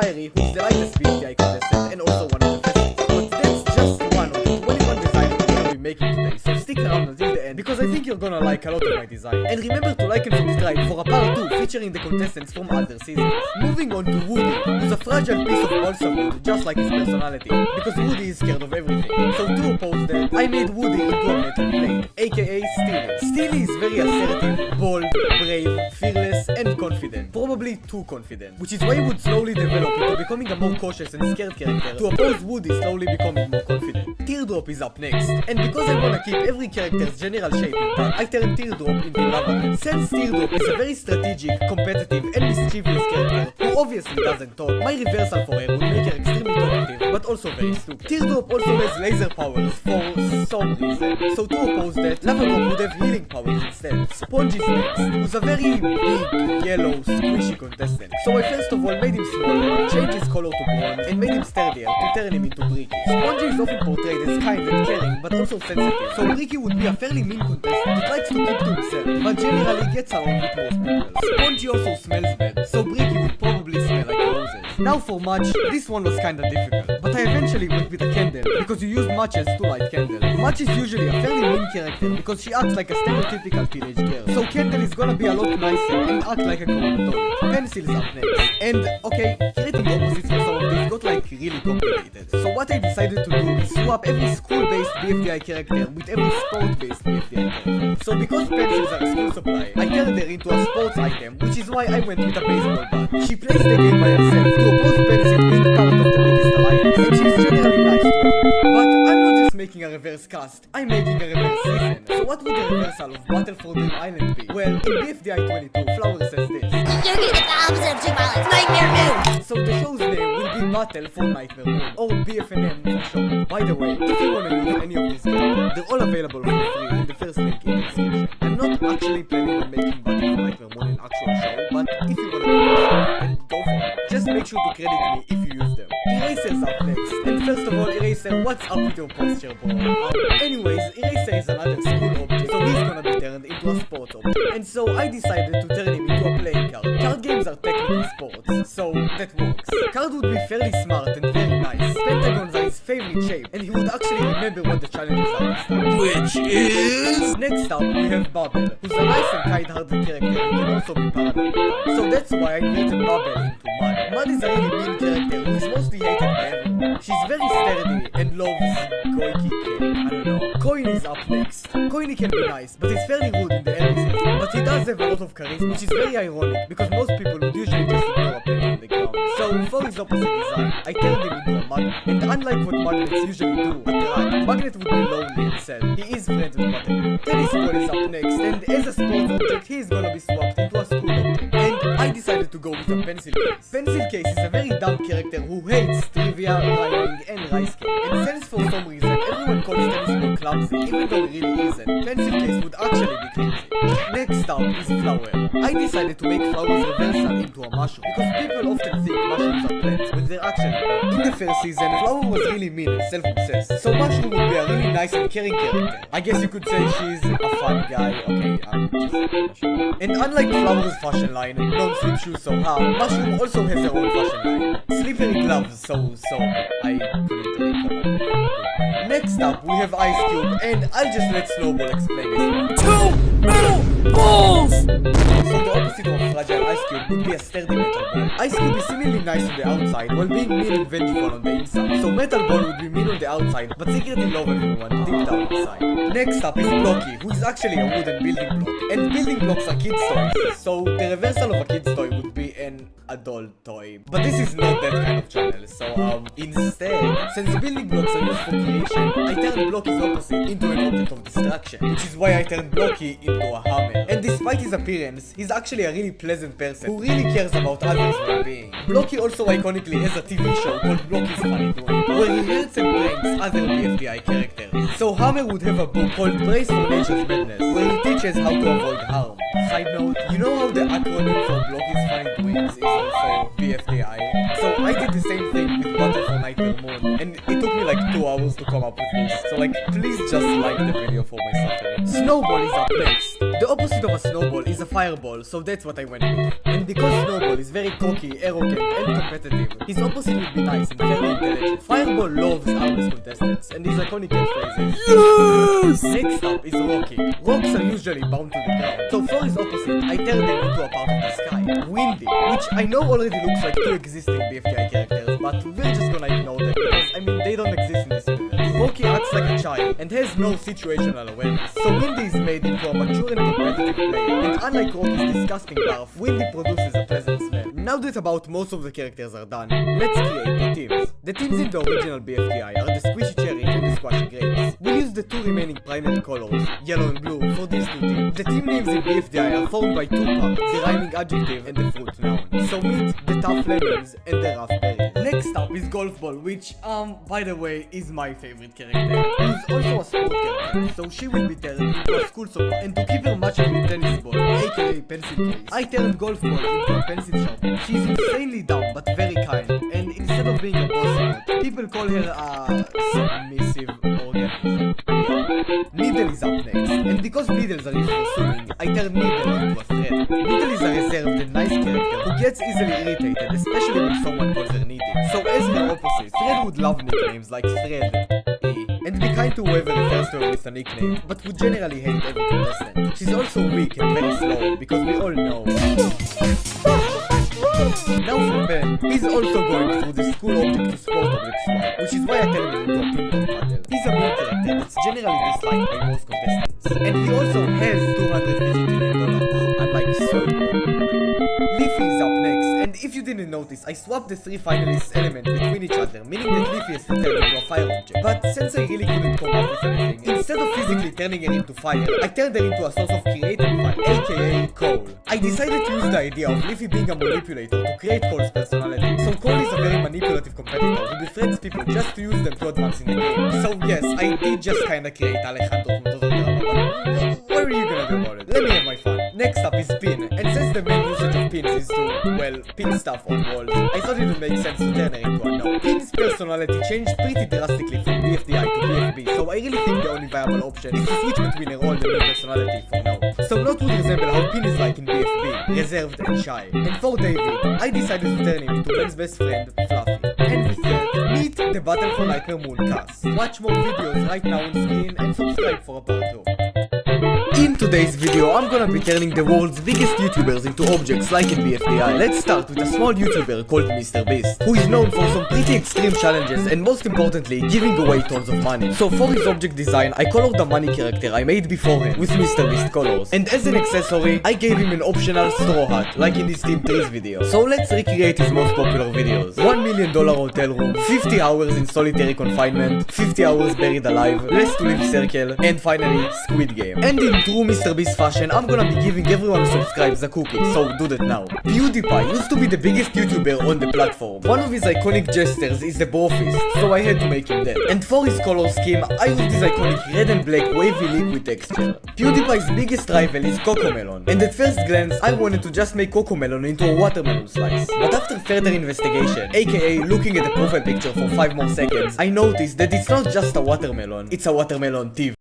Fiery, who's the lightest BFDI contestant and also one of the best. But that's just one of the 21 designs we're gonna be making today, so stick around until the end because I think you're gonna like a lot of my design. And remember to like and subscribe for a part 2 featuring the contestants from other seasons. Moving on to Woody, who's a fragile piece of balsa wood just like his personality, because Woody is scared of everything. So to oppose that, I made Woody into a metal blade, aka Steely. Steely is very assertive, bold, brave, fearless, and confident. Probably too confident, which is why he would slowly develop into becoming a more cautious and scared character to oppose Woody slowly becoming more confident. Teardrop is up next, and because I wanna keep every character's general shape intact, I turned Teardrop into Lava. Since Teardrop is a very strategic, competitive, and mischievous character who obviously doesn't talk, my reversal for her would make her extremely talkative, but also very stupid. Teardrop also has laser powers for some reason, so to oppose that, Lava Drop would have healing powers instead. Sponge is next, who's a very big, yellow, squishy contestant. So I first of all made him smaller, changed his color to brown, and made him sturdier to turn him into Bricky. Spongy is often portrayed as kind and caring, but also sensitive, so Bricky would be a fairly mean contestant that likes to keep to himself, but generally gets along with most people. Spongy also smells bad, so Bricky would probably smell like roses. Now for Match, this one was kinda difficult, but I eventually went with a candle, because you use matches to light candles. Match is usually a fairly mean character, because she acts like a stereotypical teenage girl, so Candle is gonna be a lot nicer and act like a grown adult. Pencil's up next, and okay, creating opposites for some of these got like really complicated. So what I decided to do is swap every school-based BFDI character with every sport-based BFDI character. So because pencils are a school supply, I turned her into a sports item, which is why I went with a baseball bat. She plays the game by herself to oppose Pencil being part of the biggest alliance, and she's generally nice to everyone. But I'm not just making a reverse cast, I'm making a reverse season. So what would the reversal of Battle for Dream Island be? Well, in BFDI 22, Flower says this. You can get the opposite of chick violence. Nightmare Moon! So the show's name will be Battle for Nightmare Moon, or BFNM for short. By the way, if you wanna use any of these games, they're all available for free in the first link in the description. I'm not actually planning on making Battle for Nightmare Moon an actual show, but if you wanna do that, then go for it. Just make sure to credit me if you use them. Eraser's up next, and first of all, Eraser, what's up with your posture, bro? Anyways, Eraser is another school object, so he's gonna be turned into a sports object. And so I decided to turn him into a playing card. Card games are technically sports, so that works. Card would be fairly smart and very nice. Pentagons are his favorite shape, and he would actually remember what the challenges are this time. Which is... Next up, we have Bubble, who's a nice and kind-hearted character who can also be paranoid. So that's why I created Bubble into Mud. Mud is a really mean character who is mostly hated by everyone. She's very sturdy and loves Koiki K. I don't know. Coin is up next. Coiny can be nice, but he's fairly rude in the early season. But he does have a lot of charisma, which is very ironic because most people would usually just ignore a penny on the ground. So for his opposite design, I turned him into a magnet. And unlike what magnets usually do, attract, Magnet would be lonely and sad. He is friends with Buttercup. Tennis ball is up next, and as a sports object, he is gonna be swapped into a school object. And I decided to go with a pencil case. Pencil case is a very dumb character who hates trivia, rhyming, and rice cake. And since for some reason everyone calls tennis ball clumsy, even though it really isn't, pencil case would actually be clumsy. Next up is Flower. I decided to make Flower's reversal into a mushroom, because people often think mushrooms are plants, when they're actually not. In the first season, Flower was really mean and self-obsessed, so Mushroom would be a really nice and caring character. I guess you could say she's a fun guy, okay, I'm just Mushroom. And unlike Flower's fashion line, non-slip shoes so hard, Mushroom also has her own fashion line. Slippery gloves, so I couldn't really come up with it. Next up, we have Ice Cube, and I'll just let Snowball explain this one. Two metal balls! So the opposite of Fragile Ice Cube would be a sturdy metal ball. Ice Cube is seemingly nice on the outside, while being mean and vengeful on the inside. So Metal Ball would be mean on the outside, but secretly love everyone deep down inside. Next up is Blocky, who is actually a wooden building block. And building blocks are kids' toys, so the reversal of a kid's toy would be an adult toy. But this is not that kind of channel, so instead, since building blocks are used for creation, I turned Blocky's opposite into an object of destruction, which is why I turned Blocky into a hammer. And despite his appearance, he's actually a really pleasant person who really cares about others' well-being. Blocky also iconically has a TV show called Blocky's Funny Doing, where he hurts and pranks other BFDI characters. So Hammer would have a book called Brace for Nature's Madness, where he teaches how to avoid harm. Side note, you know how the acronym for Blocky's Funny Doings is also BFDI? So I did the same thing with Battle for Nightmare Moon, and it took me like 2 hours to come up with this. So like, please just like the video for my suffering. Snowball is up next. the opposite of a snowball is a fireball, so that's what I went with. And because Snowball is very cocky, arrogant, and competitive, his opposite would be nice and fairly intelligent. Fireball loves harmless contestants, and his iconic catchphrase is Yes! Next up is Rocky. Rocks are usually bound to the ground, so for his opposite, I turned him into a part of the sky. Windy, which I know already looks like two existing BFDI characters, but we're just gonna ignore them because, I mean, they don't exist in this universe. Rocky acts like a child and has no situational awareness, so Windy is made into a mature and competitive player, and unlike Rocky's disgusting barf, Windy produces a pleasant smell. Now that about most of the characters are done, let's create the teams. The teams in the original BFDI are the Squishy Cherries and the Squashy Grapes. We'll use the two remaining primary colors, yellow and blue, for these two teams. The team names in BFDI are formed by two parts, the rhyming adjective and the fruit noun. So meet the tough lemons and the rough berries. Next up is Golf Ball, which, by the way, is my favorite character. She's also a sport character, so she will be turned into a school soccer. And to keep her matching with tennis ball, aka pencil case, I turned Golf Ball into a pencil sharpener. She's insanely dumb but very kind, and instead of being a bossy, people call her a submissive organism. Needle is up next, and because needles are used for swimming, I turned Needle into a thread. Needle is a reserved and nice character who gets easily irritated, especially when someone calls her needy. So as her opposite, Thread would love nicknames like Thread, and be kind to whoever refers to her with a nickname, but would generally hate every contestant. She's also weak and very slow, because we all know. Now for Ben, he's also going through the school object to sport object swap, which is why I tell him into a ping-pong paddle. He's a mean character that's generally disliked by most contestants, and he also has $250 million, unlike Soul. Leafy is up next, and if you didn't notice, I swapped the three finalists' elements between each other, meaning that Leafy has to turn into a fire object. But since I really couldn't come up with anything, instead of physically turning her into fire, I turned her into a source of creating fire, aka Cole. I decided to use the idea of Leafy being a manipulator to create Cole's personality. So Cole is a very manipulative competitor who befriends people just to use them to advance in the game. So yes, I did just kinda create Alejandro from Total Drama, but what are you gonna do about it? Let me have my fun. Next up is Pin, and since the main usage of pins is to, well, pin stuff on walls, I thought it would make sense to turn her into a gnome. Pin's personality changed pretty drastically from BFDI to BFB, so I really think the only viable option is to switch between her old and new personality for now. So Note would resemble how Pin is like in BFB, reserved and shy. And for David, I decided to turn him into Ben's best friend, Fluffy. And with that, meet the Battle for Nightmare Moon cast. Watch more videos right now on screen and subscribe for a part 2. In today's video, I'm gonna be turning the world's biggest YouTubers into objects like in BFDI. Let's start with a small YouTuber called MrBeast, who is known for some pretty extreme challenges and most importantly, giving away tons of money. So for his object design, I colored the money character I made beforehand with MrBeast colors. And as an accessory, I gave him an optional straw hat, like in his Team Trees video. So let's recreate his most popular videos. $1 million hotel room, 50 hours in solitary confinement, 50 hours buried alive, less to live circle, and finally, Squid Game. And in true MrBeast fashion, I'm gonna be giving everyone who subscribes a cookie, so do that now. PewDiePie used to be the biggest YouTuber on the platform. One of his iconic gestures is the bro fist, so I had to make him that. And for his color scheme, I used his iconic red and black wavy liquid texture. PewDiePie's biggest rival is Cocomelon, and at first glance, I wanted to just make Cocomelon into a watermelon slice. But after further investigation, aka looking at the profile picture for 5 more seconds, I noticed that it's not just a watermelon, it's a watermelon TV.